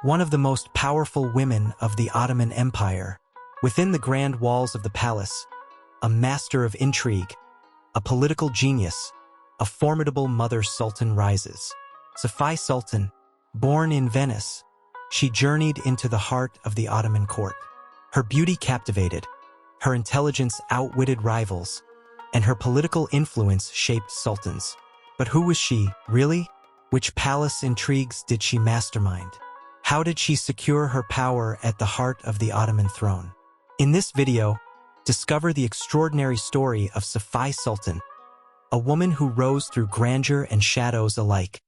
one of the most powerful women of the Ottoman Empire. Within the grand walls of the palace, a master of intrigue, a political genius, a formidable mother sultan rises. Safiye Sultan, born in Venice, she journeyed into the heart of the Ottoman court. Her beauty captivated, her intelligence outwitted rivals, and her political influence shaped sultans. But who was she, really? Which palace intrigues did she mastermind? How did she secure her power at the heart of the Ottoman throne? In this video, discover the extraordinary story of Safiye Sultan, a woman who rose through grandeur and shadows alike.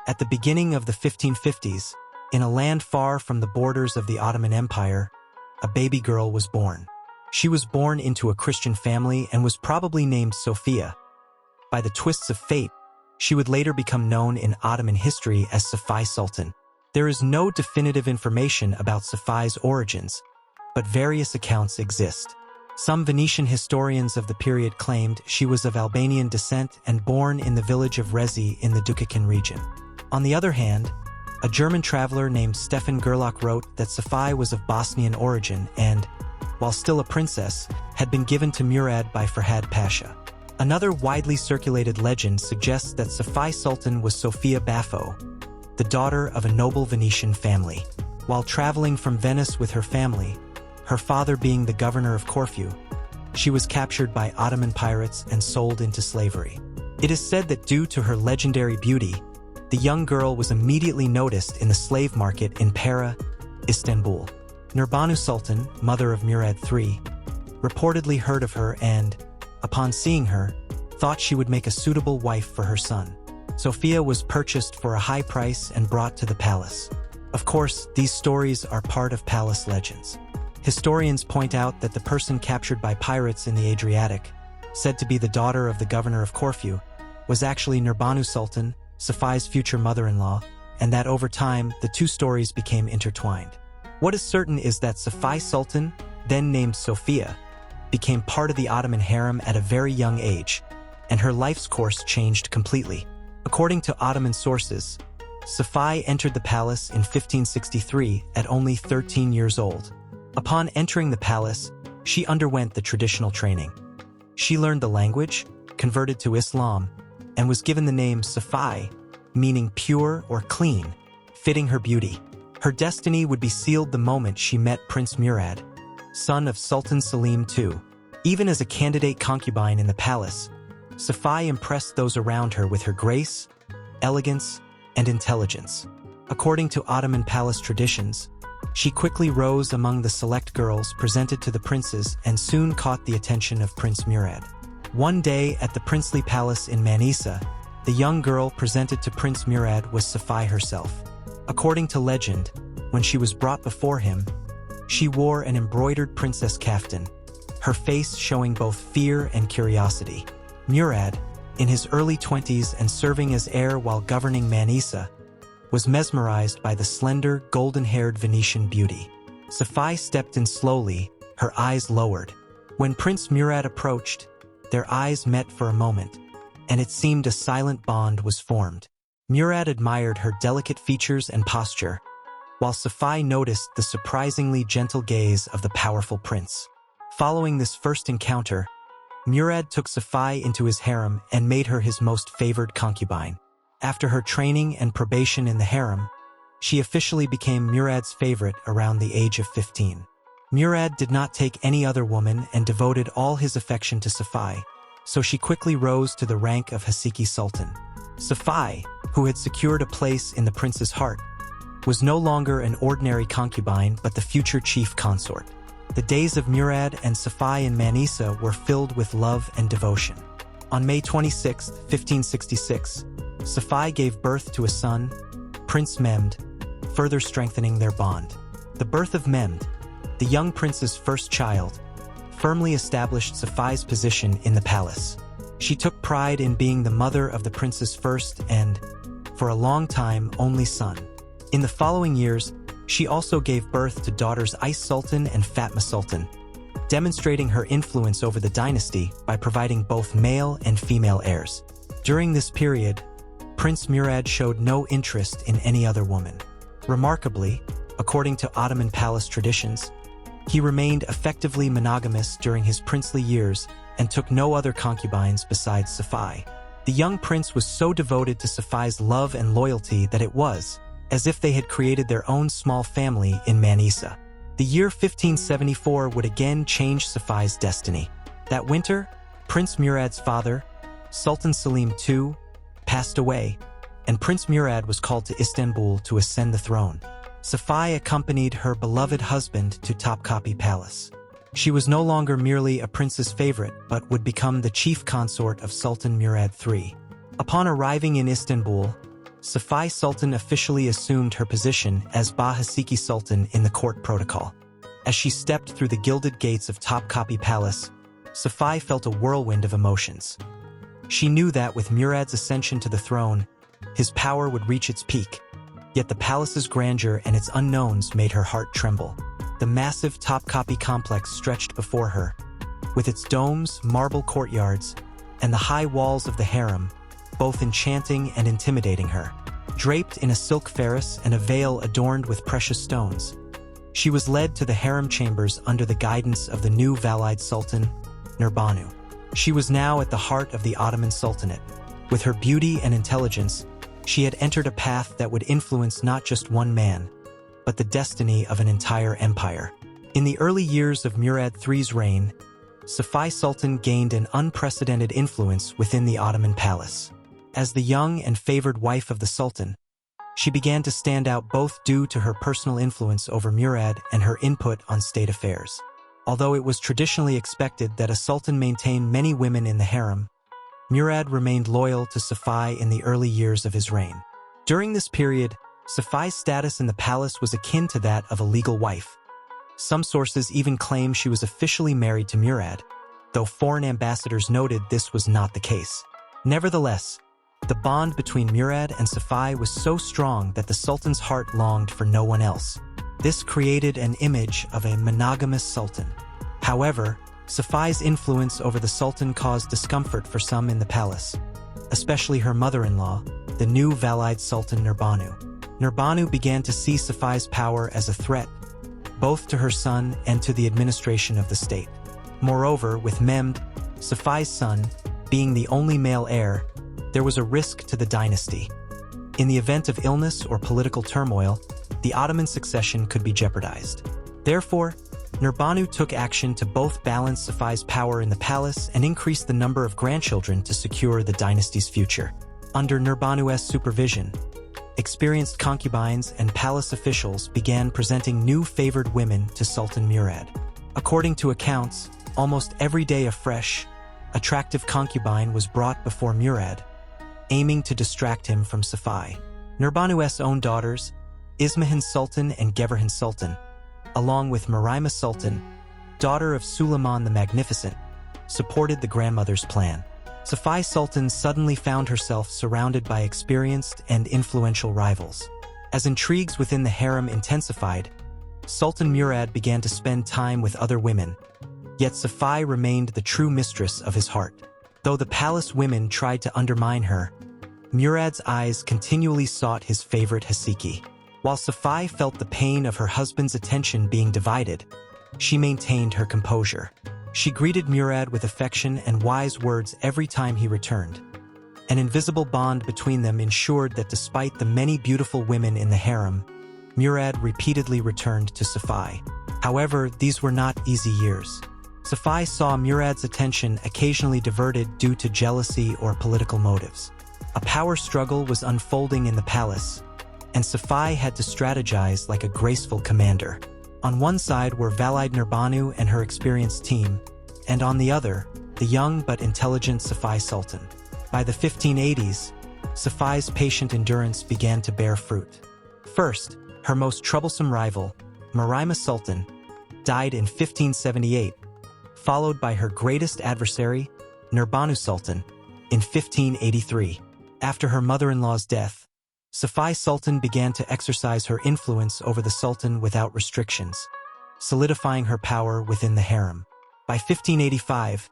At the beginning of the 1550s, in a land far from the borders of the Ottoman Empire, a baby girl was born. She was born into a Christian family and was probably named Sophia. By the twists of fate, she would later become known in Ottoman history as Safiye Sultan. There is no definitive information about Safiye's origins, but various accounts exist. Some Venetian historians of the period claimed she was of Albanian descent and born in the village of Rezi in the Dukakan region. On the other hand, a German traveler named Stefan Gerlach wrote that Safiye was of Bosnian origin and, while still a princess, had been given to Murad by Ferhad Pasha. Another widely circulated legend suggests that Safiye Sultan was Sofia Baffo, the daughter of a noble Venetian family. While traveling from Venice with her family, her father being the governor of Corfu, she was captured by Ottoman pirates and sold into slavery. It is said that due to her legendary beauty, the young girl was immediately noticed in the slave market in Pera, Istanbul. Nurbanu Sultan, mother of Murad III, reportedly heard of her and, upon seeing her, thought she would make a suitable wife for her son. Sophia was purchased for a high price and brought to the palace. Of course, these stories are part of palace legends. Historians point out that the person captured by pirates in the Adriatic, said to be the daughter of the governor of Corfu, was actually Nurbanu Sultan, Safiye's future mother-in-law, and that over time, the two stories became intertwined. What is certain is that Safiye Sultan, then named Sophia, became part of the Ottoman harem at a very young age, and her life's course changed completely. According to Ottoman sources, Safiye entered the palace in 1563 at only 13 years old. Upon entering the palace, she underwent the traditional training. She learned the language, converted to Islam, and was given the name Safiye, meaning pure or clean, fitting her beauty. Her destiny would be sealed the moment she met Prince Murad, son of Sultan Selim II. Even as a candidate concubine in the palace, Safiye impressed those around her with her grace, elegance, and intelligence. According to Ottoman palace traditions, she quickly rose among the select girls presented to the princes and soon caught the attention of Prince Murad. One day at the princely palace in Manisa, the young girl presented to Prince Murad was Safiye herself. According to legend, when she was brought before him, she wore an embroidered princess kaftan, her face showing both fear and curiosity. Murad, in his early 20s and serving as heir while governing Manisa, was mesmerized by the slender, golden-haired Venetian beauty. Safiye stepped in slowly, her eyes lowered. When Prince Murad approached, their eyes met for a moment, and it seemed a silent bond was formed. Murad admired her delicate features and posture, while Safiye noticed the surprisingly gentle gaze of the powerful prince. Following this first encounter, Murad took Safiye into his harem and made her his most favored concubine. After her training and probation in the harem, she officially became Murad's favorite around the age of 15. Murad did not take any other woman and devoted all his affection to Safiye, so she quickly rose to the rank of Hasiki Sultan. Safiye, who had secured a place in the prince's heart, was no longer an ordinary concubine but the future chief consort. The days of Murad and Safiye in Manisa were filled with love and devotion. On May 26, 1566, Safiye gave birth to a son, Prince Mehmed, further strengthening their bond. The birth of Mehmed, the young prince's first child, firmly established Safiye's position in the palace. She took pride in being the mother of the prince's first and, for a long time, only son. In the following years, She also gave birth to daughters Is Sultan and Fatma Sultan, demonstrating her influence over the dynasty by providing both male and female heirs. During this period, Prince Murad showed no interest in any other woman. Remarkably, according to Ottoman palace traditions, he remained effectively monogamous during his princely years and took no other concubines besides Safiye. The young prince was so devoted to Safiye's love and loyalty that it was as if they had created their own small family in Manisa. The year 1574 would again change Safiye's destiny. That winter, Prince Murad's father, Sultan Selim II, passed away, and Prince Murad was called to Istanbul to ascend the throne. Safiye accompanied her beloved husband to Topkapi Palace. She was no longer merely a prince's favorite, but would become the chief consort of Sultan Murad III. Upon arriving in Istanbul, Safiye Sultan officially assumed her position as Bahasiki Sultan in the court protocol. As she stepped through the gilded gates of Topkapi Palace, Safiye felt a whirlwind of emotions. She knew that with Murad's ascension to the throne, his power would reach its peak. Yet the palace's grandeur and its unknowns made her heart tremble. The massive Topkapi complex stretched before her, with its domes, marble courtyards, and the high walls of the harem, both enchanting and intimidating her. Draped in a silk faris and a veil adorned with precious stones, she was led to the harem chambers under the guidance of the new Valide Sultan, Nurbanu. She was now at the heart of the Ottoman Sultanate. With her beauty and intelligence, she had entered a path that would influence not just one man, but the destiny of an entire empire. In the early years of Murad III's reign, Safiye Sultan gained an unprecedented influence within the Ottoman palace. As the young and favored wife of the Sultan, she began to stand out both due to her personal influence over Murad and her input on state affairs. Although it was traditionally expected that a sultan maintain many women in the harem, Murad remained loyal to Safiye in the early years of his reign. During this period, Safiye's status in the palace was akin to that of a legal wife. Some sources even claim she was officially married to Murad, though foreign ambassadors noted this was not the case. Nevertheless, the bond between Murad and Safiye was so strong that the sultan's heart longed for no one else. This created an image of a monogamous sultan. However, Safiye's influence over the sultan caused discomfort for some in the palace, especially her mother-in-law, the new Valide Sultan Nurbanu. Nurbanu began to see Safiye's power as a threat, both to her son and to the administration of the state. Moreover, with Mehmed, Safiye's son, being the only male heir, there was a risk to the dynasty. In the event of illness or political turmoil, the Ottoman succession could be jeopardized. Therefore, Nurbanu took action to both balance Safiye's power in the palace and increase the number of grandchildren to secure the dynasty's future. Under Nurbanu's supervision, experienced concubines and palace officials began presenting new favored women to Sultan Murad. According to accounts, almost every day a fresh, attractive concubine was brought before Murad, aiming to distract him from Safiye. Nurbanu's own daughters, Ismahan Sultan and Geverhan Sultan, along with Murayma Sultan, daughter of Suleiman the Magnificent, supported the grandmother's plan. Safiye Sultan suddenly found herself surrounded by experienced and influential rivals. As intrigues within the harem intensified, Sultan Murad began to spend time with other women, yet Safiye remained the true mistress of his heart. Though the palace women tried to undermine her, Murad's eyes continually sought his favorite Hasiki. While Safiye felt the pain of her husband's attention being divided, she maintained her composure. She greeted Murad with affection and wise words every time he returned. An invisible bond between them ensured that despite the many beautiful women in the harem, Murad repeatedly returned to Safiye. However, these were not easy years. Safiye saw Murad's attention occasionally diverted due to jealousy or political motives. A power struggle was unfolding in the palace, and Safiye had to strategize like a graceful commander. On one side were Valide Nurbanu and her experienced team, and on the other, the young but intelligent Safiye Sultan. By the 1580s, Safiye's patient endurance began to bear fruit. First, her most troublesome rival, Murayma Sultan, died in 1578, followed by her greatest adversary, Nurbanu Sultan, in 1583. After her mother-in-law's death, Safiye Sultan began to exercise her influence over the Sultan without restrictions, solidifying her power within the harem. By 1585,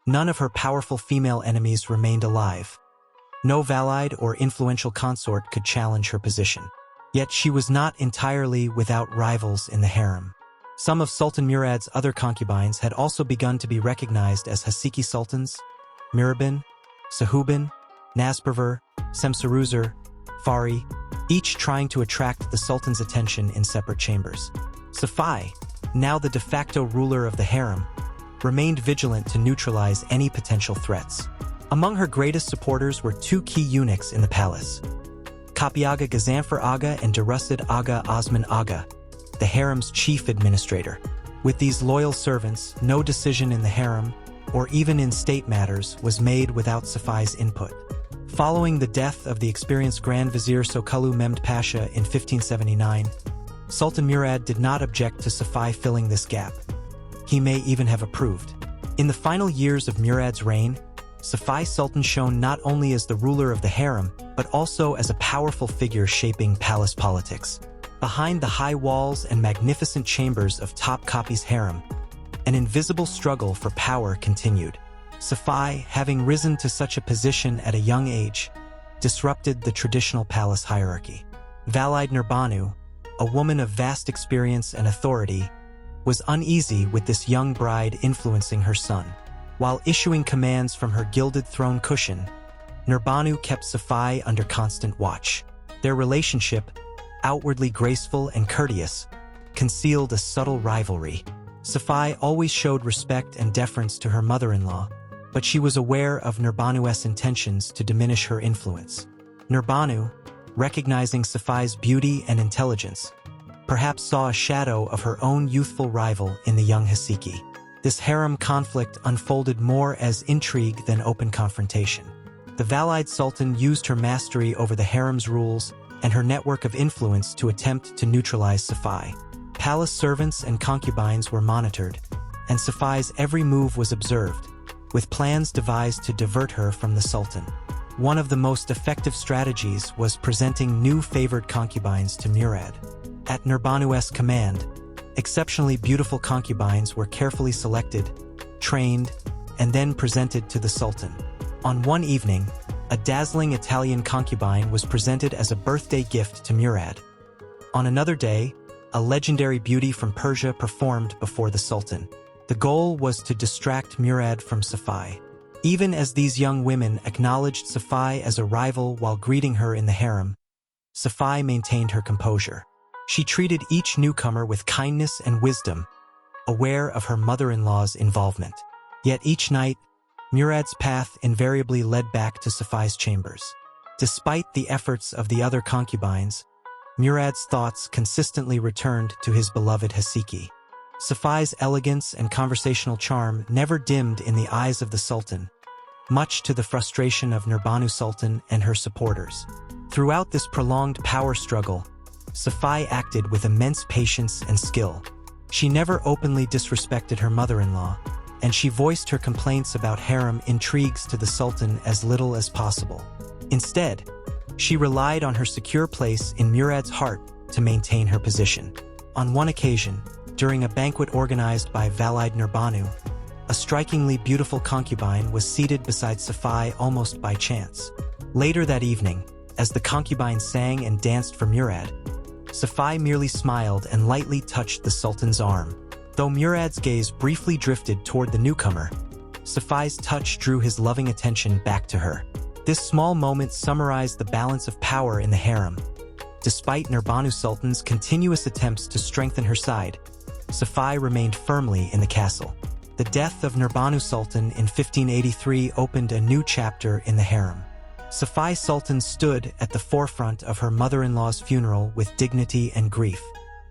none of her powerful female enemies remained alive. No valide or influential consort could challenge her position. Yet she was not entirely without rivals in the harem. Some of Sultan Murad's other concubines had also begun to be recognized as Haseki sultans: Mirabin, Sahubin, Nasperver, Semseruzur, Fari, each trying to attract the Sultan's attention in separate chambers. Safiye, now the de facto ruler of the harem, remained vigilant to neutralize any potential threats. Among her greatest supporters were two key eunuchs in the palace: Kapiaga Gazanfer Aga and Durasid Aga Osman Aga, the harem's chief administrator. With these loyal servants, no decision in the harem, or even in state matters, was made without Safiye's input. Following the death of the experienced Grand Vizier Sokullu Mehmed Pasha in 1579, Sultan Murad did not object to Safiye filling this gap. He may even have approved. In the final years of Murad's reign, Safiye Sultan shone not only as the ruler of the harem, but also as a powerful figure shaping palace politics. Behind the high walls and magnificent chambers of Topkapi's harem, an invisible struggle for power continued. Safiye, having risen to such a position at a young age, disrupted the traditional palace hierarchy. Valide Nurbanu, a woman of vast experience and authority, was uneasy with this young bride influencing her son. While issuing commands from her gilded throne cushion, Nurbanu kept Safiye under constant watch. Their relationship, outwardly graceful and courteous, concealed a subtle rivalry. Safiye always showed respect and deference to her mother-in-law, but she was aware of Nurbanu's intentions to diminish her influence. Nurbanu, recognizing Safiye's beauty and intelligence, perhaps saw a shadow of her own youthful rival in the young Haseki. This harem conflict unfolded more as intrigue than open confrontation. The Valide Sultan used her mastery over the harem's rules and her network of influence to attempt to neutralize Safiye. Palace servants and concubines were monitored, and Safiye's every move was observed, with plans devised to divert her from the Sultan. One of the most effective strategies was presenting new favored concubines to Murad. At Nurbanu's command, exceptionally beautiful concubines were carefully selected, trained, and then presented to the Sultan. On one evening, a dazzling Italian concubine was presented as a birthday gift to Murad. On another day, a legendary beauty from Persia performed before the Sultan. The goal was to distract Murad from Safiye. Even as these young women acknowledged Safiye as a rival while greeting her in the harem, Safiye maintained her composure. She treated each newcomer with kindness and wisdom, aware of her mother-in-law's involvement. Yet each night, Murad's path invariably led back to Safiye's chambers. Despite the efforts of the other concubines, Murad's thoughts consistently returned to his beloved Haseki. Safiye's elegance and conversational charm never dimmed in the eyes of the Sultan, much to the frustration of Nurbanu Sultan and her supporters. Throughout this prolonged power struggle, Safiye acted with immense patience and skill. She never openly disrespected her mother-in-law, and she voiced her complaints about harem intrigues to the Sultan as little as possible. Instead, she relied on her secure place in Murad's heart to maintain her position. On one occasion, during a banquet organized by Valide Nurbanu, a strikingly beautiful concubine was seated beside Safiye almost by chance. Later that evening, as the concubine sang and danced for Murad, Safiye merely smiled and lightly touched the Sultan's arm. Though Murad's gaze briefly drifted toward the newcomer, Safiye's touch drew his loving attention back to her. This small moment summarized the balance of power in the harem. Despite Nurbanu Sultan's continuous attempts to strengthen her side, Safiye remained firmly in the castle. The death of Nurbanu Sultan in 1583 opened a new chapter in the harem. Safiye Sultan stood at the forefront of her mother-in-law's funeral with dignity and grief.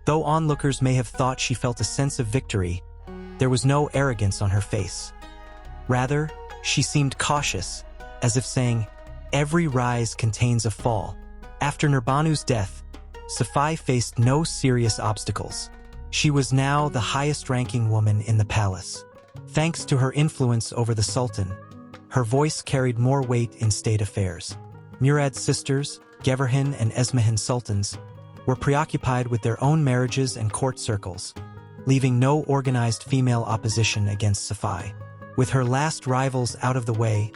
Though onlookers may have thought she felt a sense of victory, there was no arrogance on her face. Rather, she seemed cautious, as if saying, "Every rise contains a fall." After Nurbanu's death, Safiye faced no serious obstacles. She was now the highest-ranking woman in the palace. Thanks to her influence over the Sultan, her voice carried more weight in state affairs. Murad's sisters, Geverhin and Esmahan sultans, were preoccupied with their own marriages and court circles, leaving no organized female opposition against Safiye. With her last rivals out of the way,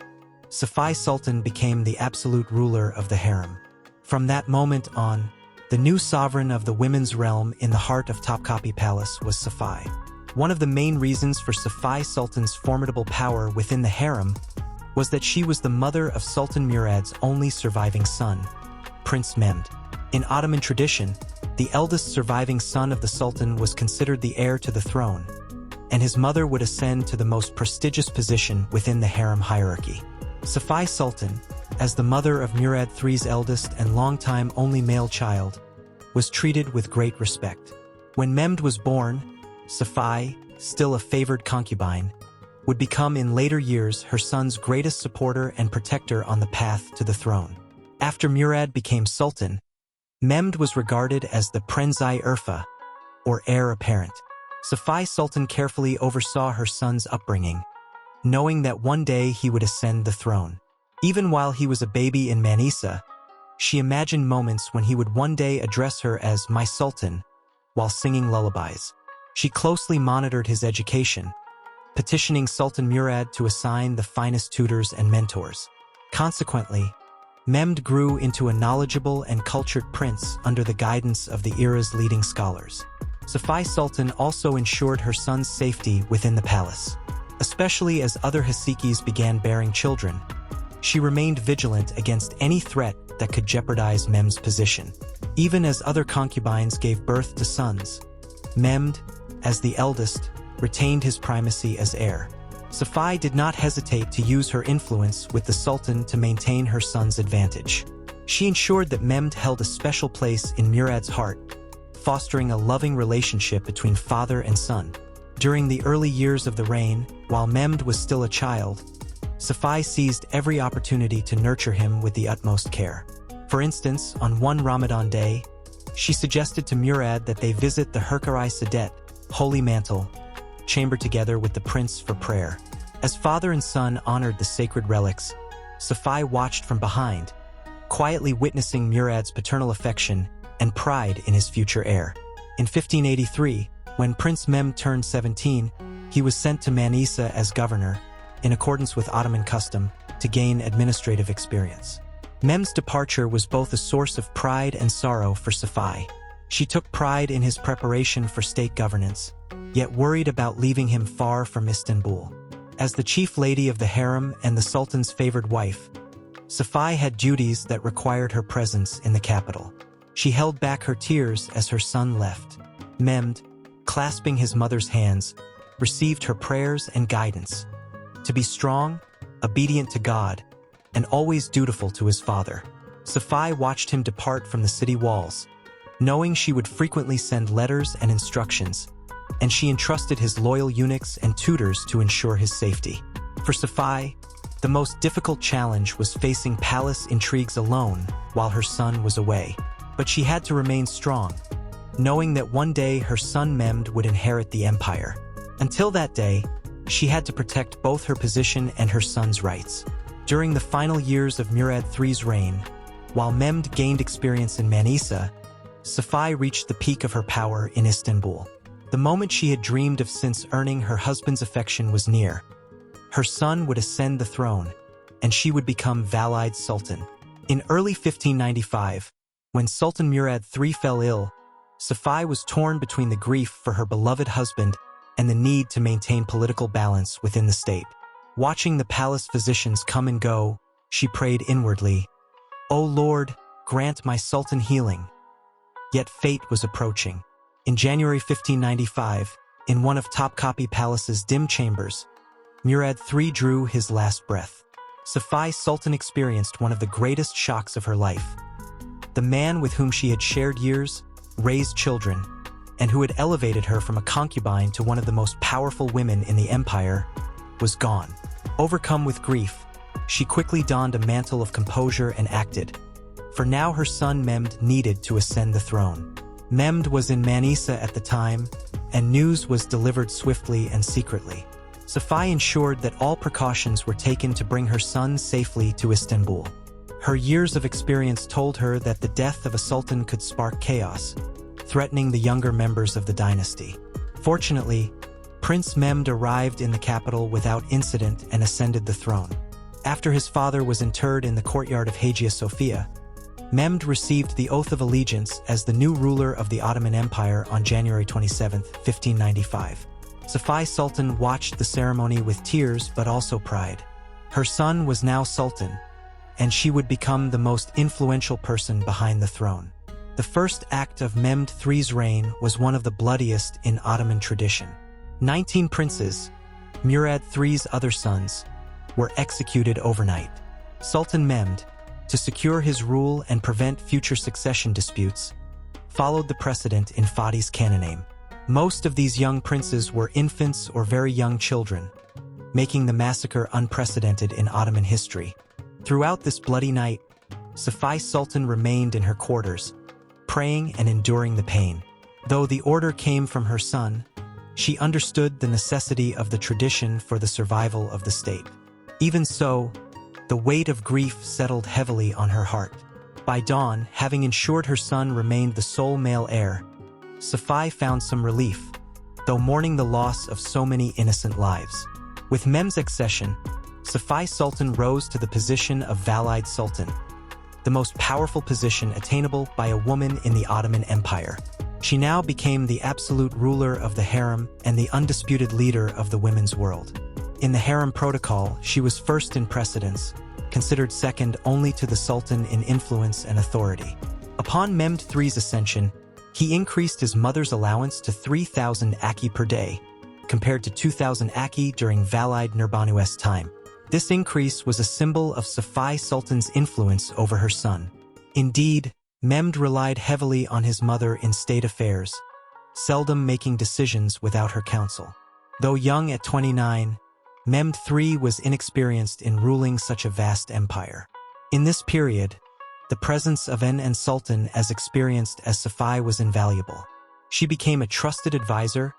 Safiye Sultan became the absolute ruler of the harem. From that moment on, the new sovereign of the women's realm in the heart of Topkapi Palace was Safiye. One of the main reasons for Safiye Sultan's formidable power within the harem was that she was the mother of Sultan Murad's only surviving son, Prince Mehmed. In Ottoman tradition, the eldest surviving son of the Sultan was considered the heir to the throne, and his mother would ascend to the most prestigious position within the harem hierarchy. Safiye Sultan, as the mother of Murad III's eldest and longtime only male child, was treated with great respect. When Mehmed was born, Safiye, still a favored concubine, would become in later years her son's greatest supporter and protector on the path to the throne. After Murad became sultan, Mehmed was regarded as the Prenzai Urfa, or heir apparent. Safiye Sultan carefully oversaw her son's upbringing, knowing that one day he would ascend the throne. Even while he was a baby in Manisa, she imagined moments when he would one day address her as "my sultan" while singing lullabies. She closely monitored his education, petitioning Sultan Murad to assign the finest tutors and mentors. Consequently, Mehmed grew into a knowledgeable and cultured prince under the guidance of the era's leading scholars. Safiye Sultan also ensured her son's safety within the palace. Especially as other Hasikis began bearing children, she remained vigilant against any threat that could jeopardize Mehmed's position. Even as other concubines gave birth to sons, Mehmed, as the eldest, retained his primacy as heir. Safiye did not hesitate to use her influence with the Sultan to maintain her son's advantage. She ensured that Mehmed held a special place in Murad's heart, fostering a loving relationship between father and son. During the early years of the reign, while Mehmed was still a child, Safiye seized every opportunity to nurture him with the utmost care. For instance, on one Ramadan day, she suggested to Murad that they visit the Hurkarai Sadet, holy mantle, chamber together with the prince for prayer. As father and son honored the sacred relics, Safiye watched from behind, quietly witnessing Murad's paternal affection and pride in his future heir. In 1583, when Prince Mehmed turned 17, he was sent to Manisa as governor, in accordance with Ottoman custom, to gain administrative experience. Mehmed's departure was both a source of pride and sorrow for Safiye. She took pride in his preparation for state governance, yet worried about leaving him far from Istanbul. As the chief lady of the harem and the Sultan's favored wife, Safiye had duties that required her presence in the capital. She held back her tears as her son left. Mehmed, clasping his mother's hands, received her prayers and guidance, to be strong, obedient to God, and always dutiful to his father. Safiye watched him depart from the city walls, knowing she would frequently send letters and instructions, and she entrusted his loyal eunuchs and tutors to ensure his safety. For Safiye, the most difficult challenge was facing palace intrigues alone while her son was away. But she had to remain strong, knowing that one day her son Mehmed would inherit the empire. Until that day, she had to protect both her position and her son's rights. During the final years of Murad III's reign, while Mehmed gained experience in Manisa, Safiye reached the peak of her power in Istanbul. The moment she had dreamed of since earning her husband's affection was near. Her son would ascend the throne, and she would become Valide Sultan. In early 1595, when Sultan Murad III fell ill, Safiye was torn between the grief for her beloved husband and the need to maintain political balance within the state. Watching the palace physicians come and go, she prayed inwardly, "O Lord, grant my sultan healing." Yet fate was approaching. In January 1595, in one of Topkapi Palace's dim chambers, Murad III drew his last breath. Safiye Sultan experienced one of the greatest shocks of her life. The man with whom she had shared years, raised children, and who had elevated her from a concubine to one of the most powerful women in the empire, was gone. Overcome with grief, she quickly donned a mantle of composure and acted. For now her son Mehmed needed to ascend the throne. Mehmed was in Manisa at the time, and news was delivered swiftly and secretly. Safiye ensured that all precautions were taken to bring her son safely to Istanbul. Her years of experience told her that the death of a sultan could spark chaos, threatening the younger members of the dynasty. Fortunately, Prince Mehmed arrived in the capital without incident and ascended the throne. After his father was interred in the courtyard of Hagia Sophia, Mehmed received the oath of allegiance as the new ruler of the Ottoman Empire on January 27, 1595. Safiye Sultan watched the ceremony with tears but also pride. Her son was now sultan, and she would become the most influential person behind the throne. The first act of Mehmed III's reign was one of the bloodiest in Ottoman tradition. 19 princes, Murad III's other sons, were executed overnight. Sultan Mehmed, to secure his rule and prevent future succession disputes, followed the precedent in Fatih's canonym. Most of these young princes were infants or very young children, making the massacre unprecedented in Ottoman history. Throughout this bloody night, Safiye Sultan remained in her quarters, praying and enduring the pain. Though the order came from her son, she understood the necessity of the tradition for the survival of the state. Even so, the weight of grief settled heavily on her heart. By dawn, having ensured her son remained the sole male heir, Safiye found some relief, though mourning the loss of so many innocent lives. With Mehmed's accession, Safiye Sultan rose to the position of Valide Sultan, the most powerful position attainable by a woman in the Ottoman Empire. She now became the absolute ruler of the harem and the undisputed leader of the women's world. In the harem protocol, she was first in precedence, considered second only to the sultan in influence and authority. Upon Mehmed III's ascension, he increased his mother's allowance to 3,000 aki per day, compared to 2,000 aki during Valide Nurbanu's time. This increase was a symbol of Safiye Sultan's influence over her son. Indeed, Mehmed relied heavily on his mother in state affairs, seldom making decisions without her counsel. Though young at 29, Mehmed III was inexperienced in ruling such a vast empire. In this period, the presence of an sultan as experienced as Safiye was invaluable. She became a trusted advisor,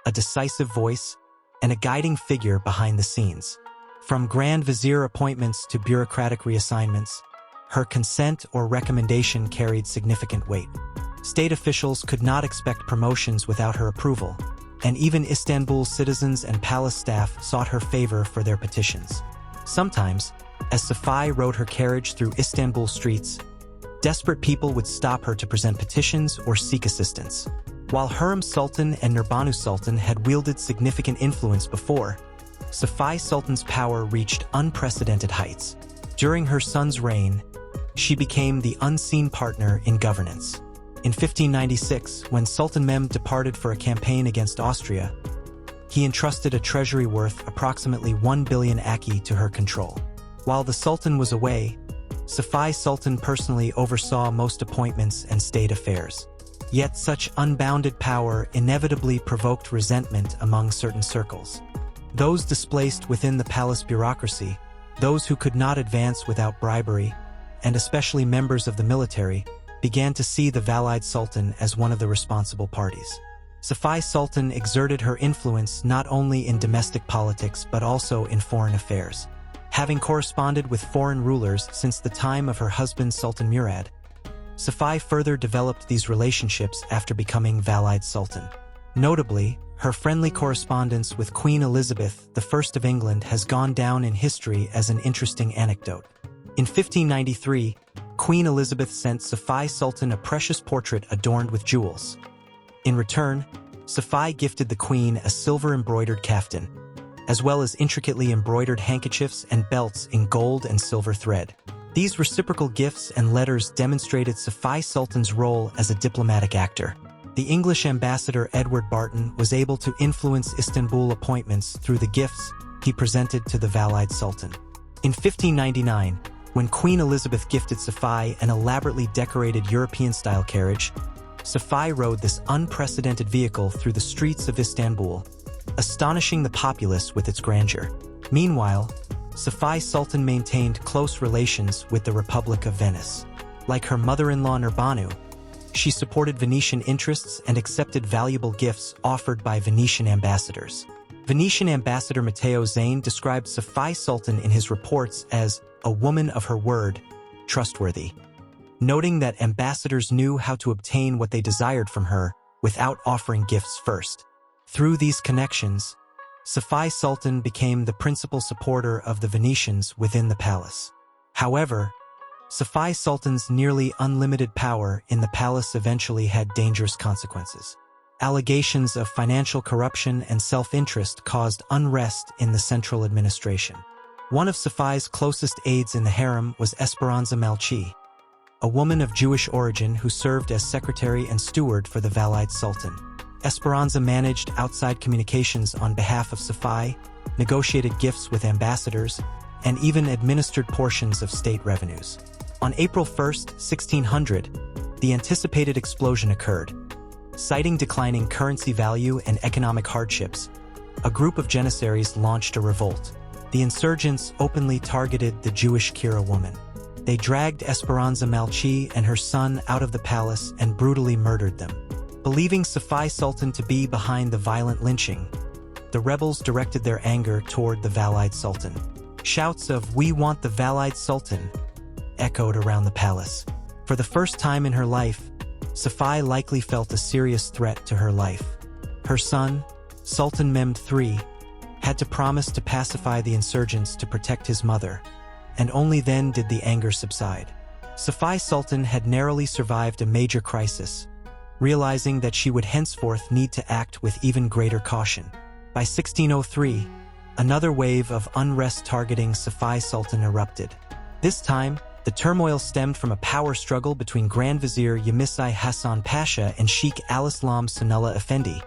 a decisive voice, and a guiding figure behind the scenes. From Grand Vizier appointments to bureaucratic reassignments, her consent or recommendation carried significant weight. State officials could not expect promotions without her approval, and even Istanbul's citizens and palace staff sought her favor for their petitions. Sometimes, as Safiye rode her carriage through Istanbul streets, desperate people would stop her to present petitions or seek assistance. While Hurrem Sultan and Nurbanu Sultan had wielded significant influence before, Safiye Sultan's power reached unprecedented heights. During her son's reign, she became the unseen partner in governance. In 1596, when Sultan Mehmed departed for a campaign against Austria, he entrusted a treasury worth approximately 1 billion aki to her control. While the Sultan was away, Safiye Sultan personally oversaw most appointments and state affairs. Yet such unbounded power inevitably provoked resentment among certain circles. Those displaced within the palace bureaucracy, those who could not advance without bribery, and especially members of the military, began to see the Valide Sultan as one of the responsible parties. Safiye Sultan exerted her influence not only in domestic politics but also in foreign affairs. Having corresponded with foreign rulers since the time of her husband Sultan Murad, Safiye further developed these relationships after becoming Valide Sultan. Notably, her friendly correspondence with Queen Elizabeth I of England has gone down in history as an interesting anecdote. In 1593, Queen Elizabeth sent Safiye Sultan a precious portrait adorned with jewels. In return, Safiye gifted the queen a silver-embroidered kaftan, as well as intricately embroidered handkerchiefs and belts in gold and silver thread. These reciprocal gifts and letters demonstrated Safiye Sultan's role as a diplomatic actor. The English ambassador Edward Barton was able to influence Istanbul appointments through the gifts he presented to the Valide Sultan. In 1599, when Queen Elizabeth gifted Safiye an elaborately decorated European-style carriage, Safiye rode this unprecedented vehicle through the streets of Istanbul, astonishing the populace with its grandeur. Meanwhile, Safiye Sultan maintained close relations with the Republic of Venice. Like her mother-in-law Nurbanu, she supported Venetian interests and accepted valuable gifts offered by Venetian ambassadors. Venetian ambassador Matteo Zane described Safiye Sultan in his reports as a woman of her word, trustworthy. Noting that ambassadors knew how to obtain what they desired from her without offering gifts first. Through these connections, Safiye Sultan became the principal supporter of the Venetians within the palace. However, Safiye Sultan's nearly unlimited power in the palace eventually had dangerous consequences. Allegations of financial corruption and self-interest caused unrest in the central administration. One of Safiye's closest aides in the harem was Esperanza Malchi, a woman of Jewish origin who served as secretary and steward for the Valide Sultan. Esperanza managed outside communications on behalf of Safiye, negotiated gifts with ambassadors, and even administered portions of state revenues. On April 1, 1600, the anticipated explosion occurred. Citing declining currency value and economic hardships, a group of Janissaries launched a revolt. The insurgents openly targeted the Jewish Kira woman. They dragged Esperanza Malchi and her son out of the palace and brutally murdered them. Believing Safiye Sultan to be behind the violent lynching, the rebels directed their anger toward the Valide Sultan. Shouts of "We want the Valide Sultan" echoed around the palace. For the first time in her life, Safiye likely felt a serious threat to her life. Her son, Sultan Mehmed III, had to promise to pacify the insurgents to protect his mother, and only then did the anger subside. Safiye Sultan had narrowly survived a major crisis, realizing that she would henceforth need to act with even greater caution. By 1603, another wave of unrest targeting Safiye Sultan erupted. This time, the turmoil stemmed from a power struggle between Grand Vizier Yemisai Hasan Pasha and Sheikh Al-Islam Sanullah Effendi,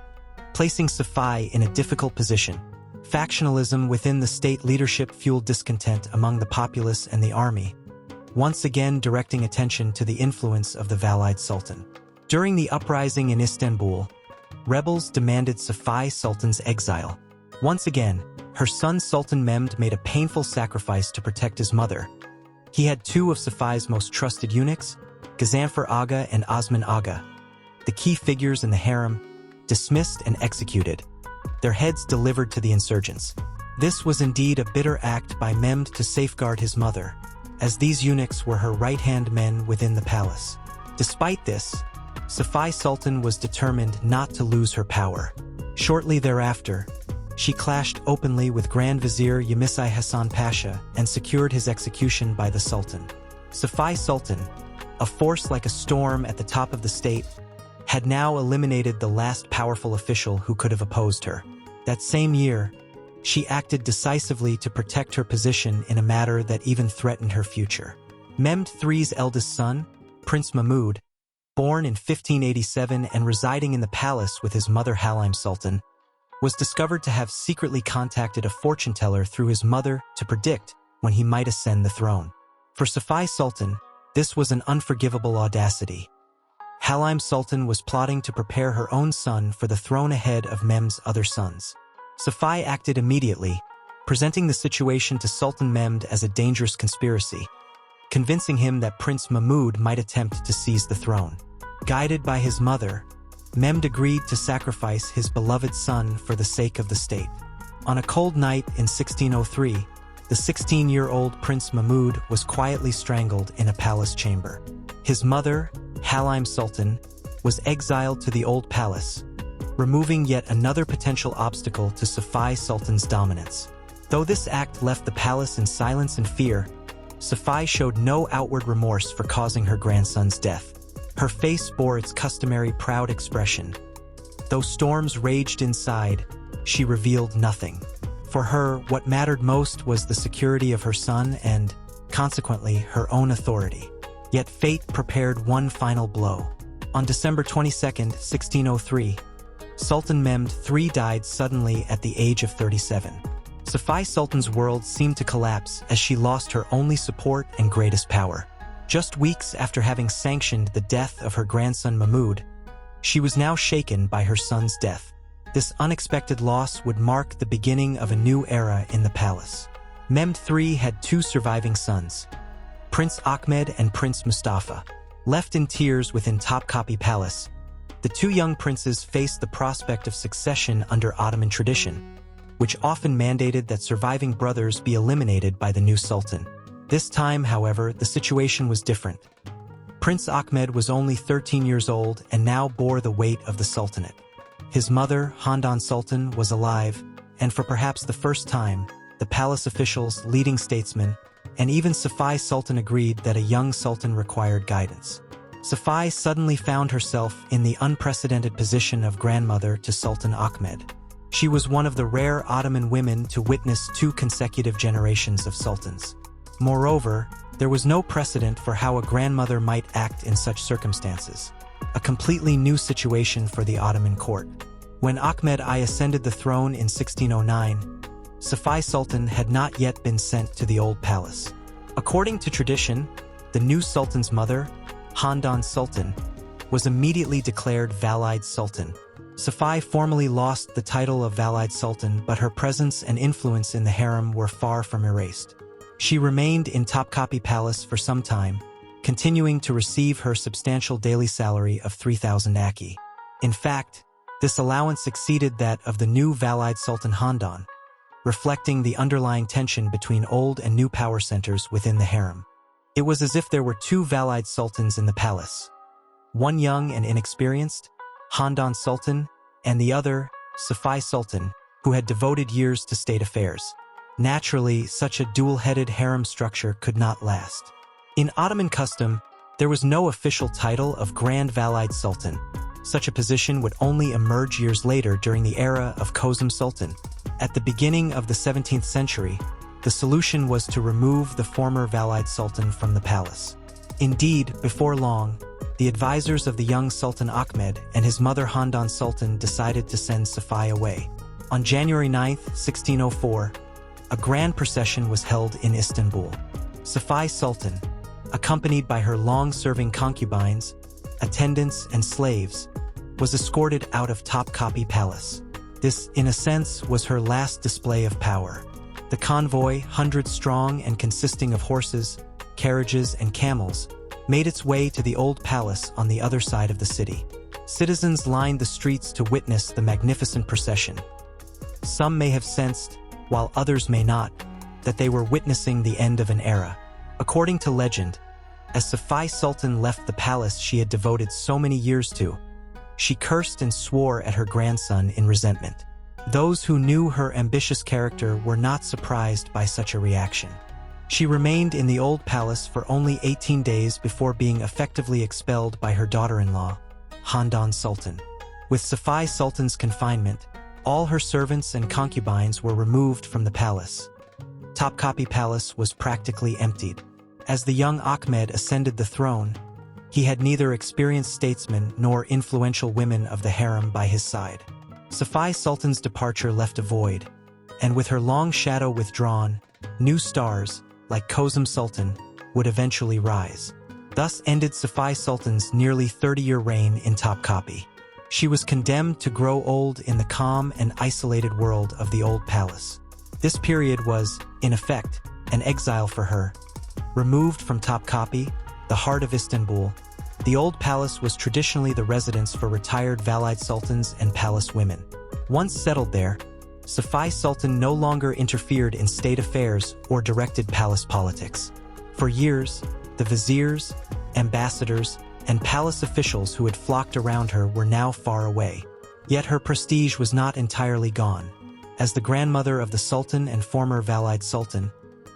placing Safiye in a difficult position. Factionalism within the state leadership fueled discontent among the populace and the army, once again directing attention to the influence of the Valide Sultan. During the uprising in Istanbul, rebels demanded Safiye Sultan's exile. Once again, her son Sultan Mehmed made a painful sacrifice to protect his mother. He had two of Safiye's most trusted eunuchs, Gazanfer Aga and Osman Aga, the key figures in the harem, dismissed and executed, their heads delivered to the insurgents. This was indeed a bitter act by Mehmed to safeguard his mother, as these eunuchs were her right-hand men within the palace. Despite this, Safiye Sultan was determined not to lose her power. Shortly thereafter, she clashed openly with Grand Vizier Yemisai Hasan Pasha and secured his execution by the Sultan. Safiye Sultan, a force like a storm at the top of the state, had now eliminated the last powerful official who could have opposed her. That same year, she acted decisively to protect her position in a matter that even threatened her future. Mehmed III's eldest son, Prince Mahmud, born in 1587 and residing in the palace with his mother Halime Sultan, was discovered to have secretly contacted a fortune-teller through his mother to predict when he might ascend the throne. For Safiye Sultan, this was an unforgivable audacity. Halime Sultan was plotting to prepare her own son for the throne ahead of Mehmed's other sons. Safiye acted immediately, presenting the situation to Sultan Mehmed as a dangerous conspiracy, convincing him that Prince Mahmud might attempt to seize the throne. Guided by his mother, Mehmed agreed to sacrifice his beloved son for the sake of the state. On a cold night in 1603, the 16-year-old Prince Mahmud was quietly strangled in a palace chamber. His mother, Halime Sultan, was exiled to the old palace, removing yet another potential obstacle to Safiye Sultan's dominance. Though this act left the palace in silence and fear, Safiye showed no outward remorse for causing her grandson's death. Her face bore its customary proud expression. Though storms raged inside, she revealed nothing. For her, what mattered most was the security of her son and, consequently, her own authority. Yet fate prepared one final blow. On December 22, 1603, Sultan Mehmed III died suddenly at the age of 37. Safiye Sultan's world seemed to collapse as she lost her only support and greatest power. Just weeks after having sanctioned the death of her grandson Mahmud, she was now shaken by her son's death. This unexpected loss would mark the beginning of a new era in the palace. Mehmed III had two surviving sons, Prince Ahmed and Prince Mustafa. Left in tears within Topkapi Palace, the two young princes faced the prospect of succession under Ottoman tradition, which often mandated that surviving brothers be eliminated by the new sultan. This time, however, the situation was different. Prince Ahmed was only 13 years old and now bore the weight of the Sultanate. His mother, Handan Sultan, was alive, and for perhaps the first time, the palace officials, leading statesmen, and even Safiye Sultan agreed that a young sultan required guidance. Safiye suddenly found herself in the unprecedented position of grandmother to Sultan Ahmed. She was one of the rare Ottoman women to witness 2 consecutive generations of sultans. Moreover, there was no precedent for how a grandmother might act in such circumstances. A completely new situation for the Ottoman court. When Ahmed I ascended the throne in 1609, Safiye Sultan had not yet been sent to the old palace. According to tradition, the new sultan's mother, Handan Sultan, was immediately declared Valide Sultan. Safiye formally lost the title of Valide Sultan, but her presence and influence in the harem were far from erased. She remained in Topkapi Palace for some time, continuing to receive her substantial daily salary of 3,000 aki. In fact, this allowance exceeded that of the new Valide Sultan Handan, reflecting the underlying tension between old and new power centers within the harem. It was as if there were 2 Valide Sultans in the palace, one young and inexperienced, Handan Sultan, and the other, Safiye Sultan, who had devoted years to state affairs. Naturally, such a dual-headed harem structure could not last. In Ottoman custom, there was no official title of Grand Valide Sultan. Such a position would only emerge years later during the era of Kozum Sultan. At the beginning of the 17th century, the solution was to remove the former Valide Sultan from the palace. Indeed, before long, the advisors of the young Sultan Ahmed and his mother Handan Sultan decided to send Safiye away. On January 9, 1604, a grand procession was held in Istanbul. Safiye Sultan, accompanied by her long-serving concubines, attendants, and slaves, was escorted out of Topkapi Palace. This, in a sense, was her last display of power. The convoy, 100 strong and consisting of horses, carriages, and camels, made its way to the old palace on the other side of the city. Citizens lined the streets to witness the magnificent procession. Some may have sensed, while others may not, that they were witnessing the end of an era. According to legend, as Safiye Sultan left the palace she had devoted so many years to, she cursed and swore at her grandson in resentment. Those who knew her ambitious character were not surprised by such a reaction. She remained in the old palace for only 18 days before being effectively expelled by her daughter-in-law, Handan Sultan. With Safiye Sultan's confinement, all her servants and concubines were removed from the palace. Topkapi Palace was practically emptied. As the young Ahmed ascended the throne, he had neither experienced statesmen nor influential women of the harem by his side. Safiye Sultan's departure left a void, and with her long shadow withdrawn, new stars, like Kozum Sultan, would eventually rise. Thus ended Safiye Sultan's nearly 30-year reign in Topkapi. She was condemned to grow old in the calm and isolated world of the old palace. This period was, in effect, an exile for her. Removed from Topkapi, the heart of Istanbul, the old palace was traditionally the residence for retired Valide Sultans and palace women. Once settled there, Safiye Sultan no longer interfered in state affairs or directed palace politics. For years, the viziers, ambassadors, and palace officials who had flocked around her were now far away. Yet her prestige was not entirely gone. As the grandmother of the Sultan and former Valide Sultan,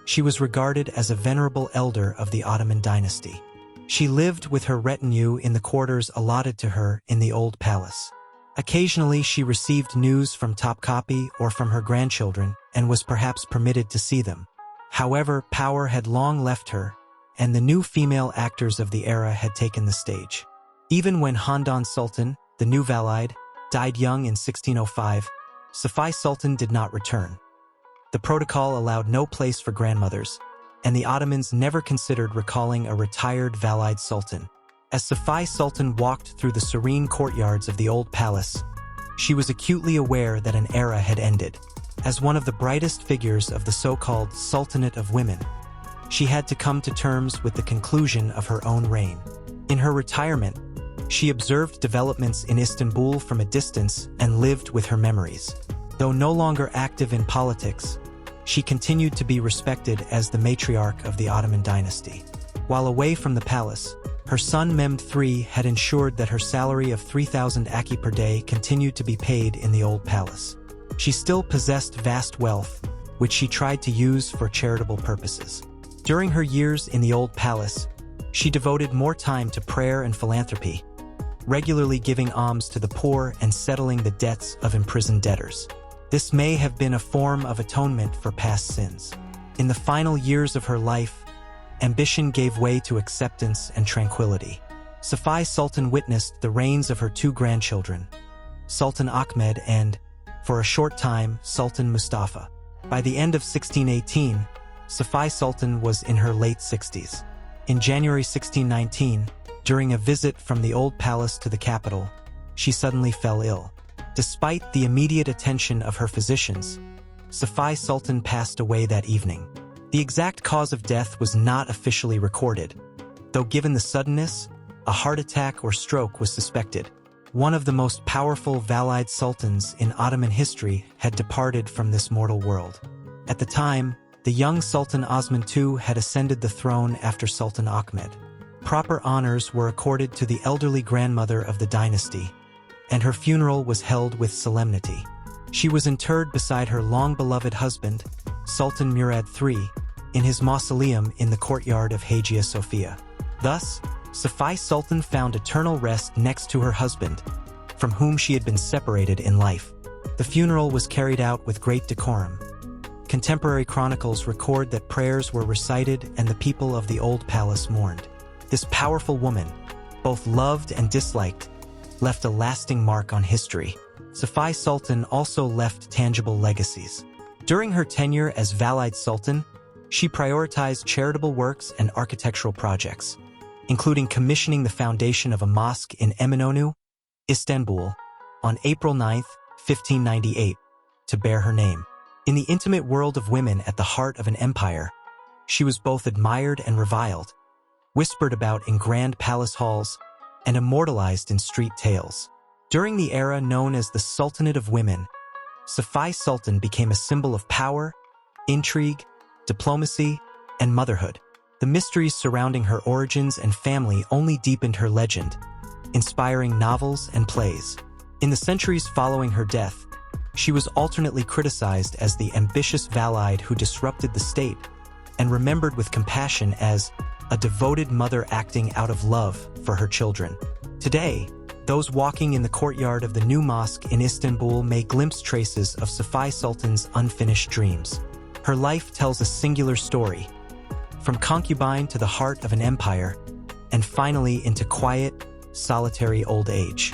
she was regarded as a venerable elder of the Ottoman dynasty. She lived with her retinue in the quarters allotted to her in the old palace. Occasionally she received news from Topkapi or from her grandchildren and was perhaps permitted to see them. However, power had long left her, and the new female actors of the era had taken the stage. Even when Handan Sultan, the new Valide, died young in 1605, Safiye Sultan did not return. The protocol allowed no place for grandmothers, and the Ottomans never considered recalling a retired Valide Sultan. As Safiye Sultan walked through the serene courtyards of the old palace, she was acutely aware that an era had ended. As one of the brightest figures of the so-called Sultanate of Women, she had to come to terms with the conclusion of her own reign. In her retirement, she observed developments in Istanbul from a distance and lived with her memories. Though no longer active in politics, she continued to be respected as the matriarch of the Ottoman dynasty. While away from the palace, her son Mehmed III had ensured that her salary of 3,000 aki per day continued to be paid in the old palace. She still possessed vast wealth, which she tried to use for charitable purposes. During her years in the old palace, she devoted more time to prayer and philanthropy, regularly giving alms to the poor and settling the debts of imprisoned debtors. This may have been a form of atonement for past sins. In the final years of her life, ambition gave way to acceptance and tranquility. Safiye Sultan witnessed the reigns of her two grandchildren, Sultan Ahmed and, for a short time, Sultan Mustafa. By the end of 1618, Safiye Sultan was in her late 60s. In January 1619, during a visit from the old palace to the capital, she suddenly fell ill. Despite the immediate attention of her physicians, Safiye Sultan passed away that evening. The exact cause of death was not officially recorded, though given the suddenness, a heart attack or stroke was suspected. One of the most powerful Valide Sultans in Ottoman history had departed from this mortal world. At the time, the young Sultan Osman II had ascended the throne after Sultan Ahmed. Proper honors were accorded to the elderly grandmother of the dynasty, and her funeral was held with solemnity. She was interred beside her long-beloved husband, Sultan Murad III, in his mausoleum in the courtyard of Hagia Sophia. Thus, Safiye Sultan found eternal rest next to her husband, from whom she had been separated in life. The funeral was carried out with great decorum. Contemporary chronicles record that prayers were recited and the people of the old palace mourned. This powerful woman, both loved and disliked, left a lasting mark on history. Safiye Sultan also left tangible legacies. During her tenure as Valide Sultan, she prioritized charitable works and architectural projects, including commissioning the foundation of a mosque in Eminönü, Istanbul, on April 9, 1598, to bear her name. In the intimate world of women at the heart of an empire, she was both admired and reviled, whispered about in grand palace halls, and immortalized in street tales. During the era known as the Sultanate of Women, Safiye Sultan became a symbol of power, intrigue, diplomacy, and motherhood. The mysteries surrounding her origins and family only deepened her legend, inspiring novels and plays. In the centuries following her death, she was alternately criticized as the ambitious Valide who disrupted the state, and remembered with compassion as a devoted mother acting out of love for her children. Today, those walking in the courtyard of the new mosque in Istanbul may glimpse traces of Safiye Sultan's unfinished dreams. Her life tells a singular story, from concubine to the heart of an empire, and finally into quiet, solitary old age.